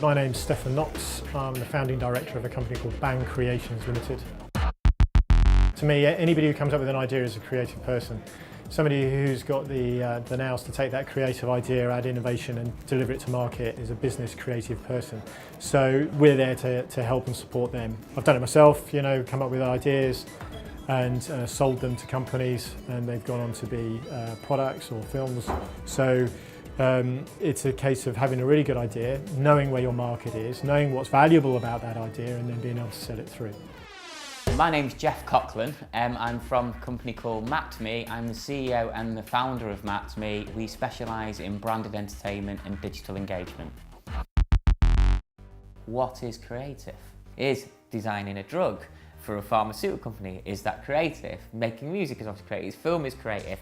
My name's Stefan Knox. I'm the founding director of a company called Bang Creations Limited. To me, anybody who comes up with an idea is a creative person. Somebody who's got the nous to take that creative idea, add innovation and deliver it to market is a business creative person. So we're there to help and support them. I've done it myself, come up with ideas and sold them to companies, and they've gone on to be products or films. So it's a case of having a really good idea, knowing where your market is, knowing what's valuable about that idea, and then being able to sell it through. My name's Jeff Coughlin. I'm from a company called MatMe. I'm the CEO and the founder of MatMe. We specialise in branded entertainment and digital engagement. What is creative? Is designing a drug for a pharmaceutical company, is that creative? Making music is obviously creative, film is creative.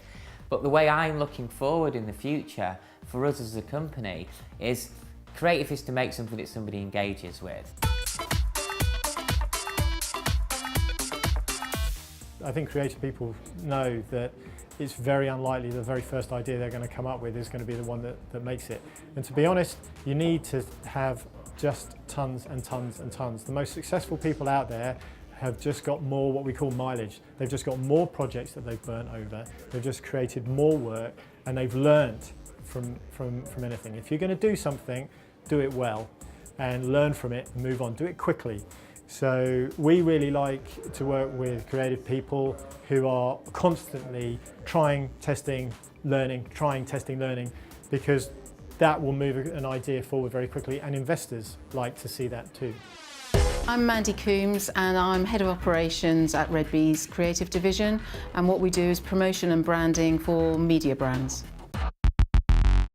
But the way I'm looking forward in the future for us as a company is creative is to make something that somebody engages with. I think creative people know that it's very unlikely the very first idea they're going to come up with is going to be the one that makes it. And to be honest, you need to have just tons and tons and tons. The most successful people out there have just got more what we call mileage. They've just got more projects that they've burnt over. They've just created more work, and they've learned from anything. If you're going to do something, do it well and learn from it and move on. Do it quickly. So we really like to work with creative people who are constantly trying, testing, learning, because that will move an idea forward very quickly, and investors like to see that too. I'm Mandy Coombs, and I'm Head of Operations at Red Bee's Creative Division, and what we do is promotion and branding for media brands.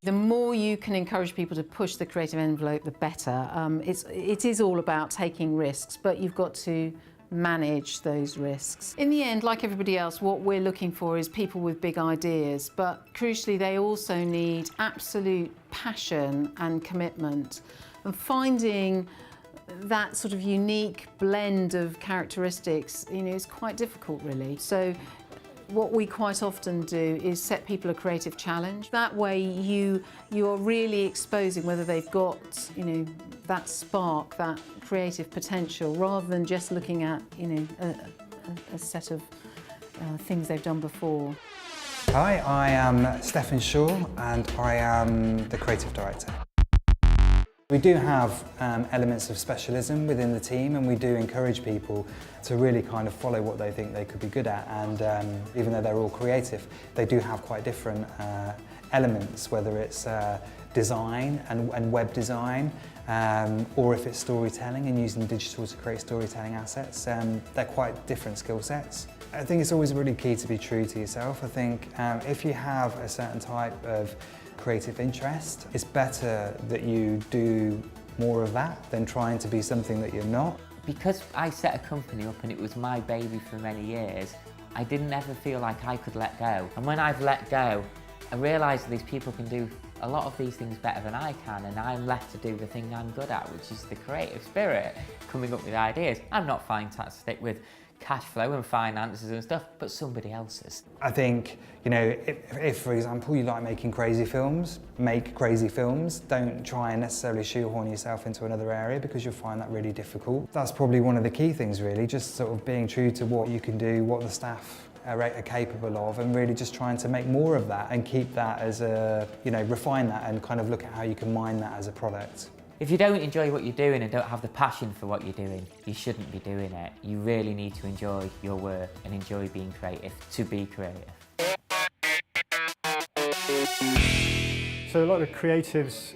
The more you can encourage people to push the creative envelope, the better. It is all about taking risks, but you've got to manage those risks. In the end, like everybody else, what we're looking for is people with big ideas, but crucially they also need absolute passion and commitment. And finding that sort of unique blend of characteristics, is quite difficult really. So what we quite often do is set people a creative challenge. That way you're really exposing whether they've got, that spark, that creative potential, rather than just looking at, a set of things they've done before. Hi, I am Stefan Shaw and I am the creative director. We do have elements of specialism within the team, and we do encourage people to really kind of follow what they think they could be good at, and even though they're all creative, they do have quite different elements, whether it's design and web design, or if it's storytelling and using digital to create storytelling assets. They're quite different skill sets. I think it's always really key to be true to yourself. I think if you have a certain type of creative interest, it's better that you do more of that than trying to be something that you're not. Because I set a company up and it was my baby for many years, I didn't ever feel like I could let go. And when I've let go, I realised that these people can do a lot of these things better than I can, and I'm left to do the thing I'm good at, which is the creative spirit, coming up with ideas. I'm not fantastic with cash flow and finances and stuff, but somebody else's. I think, if for example you like making crazy films, make crazy films. Don't try and necessarily shoehorn yourself into another area, because you'll find that really difficult. That's probably one of the key things really, just sort of being true to what you can do, what the staff are capable of, and really just trying to make more of that and keep that as refine that and kind of look at how you can mine that as a product. If you don't enjoy what you're doing and don't have the passion for what you're doing, you shouldn't be doing it. You really need to enjoy your work and enjoy being creative to be creative. So a lot of creatives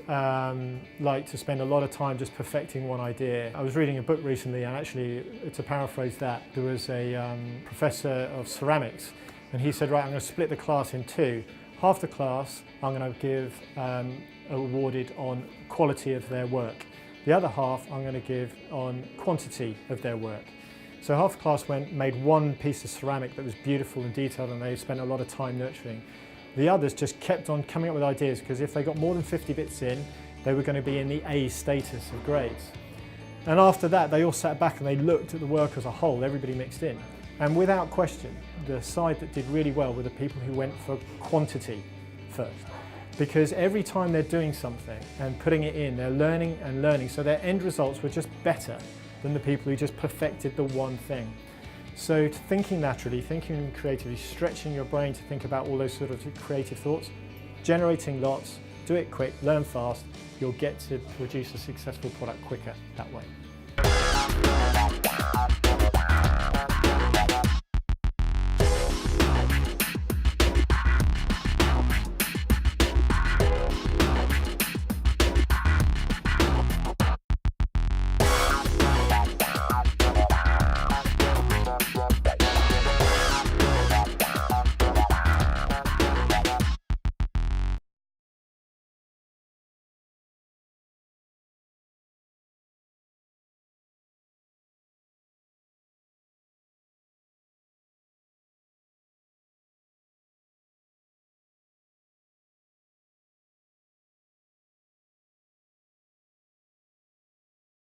like to spend a lot of time just perfecting one idea. I was reading a book recently, and actually, to paraphrase that, there was a professor of ceramics, and he said, right, I'm going to split the class in two. Half the class I'm going to give awarded on quality of their work. The other half I'm going to give on quantity of their work. So half the class made one piece of ceramic that was beautiful and detailed, and they spent a lot of time nurturing. The others just kept on coming up with ideas, because if they got more than 50 bits in, they were going to be in the A status of grades. And after that, they all sat back and they looked at the work as a whole, everybody mixed in. And without question, the side that did really well were the people who went for quantity first. because every time they're doing something and putting it in, they're learning and learning, so their end results were just better than the people who just perfected the one thing. So thinking naturally, thinking creatively, stretching your brain to think about all those sort of creative thoughts, generating lots, do it quick, learn fast, you'll get to produce a successful product quicker that way.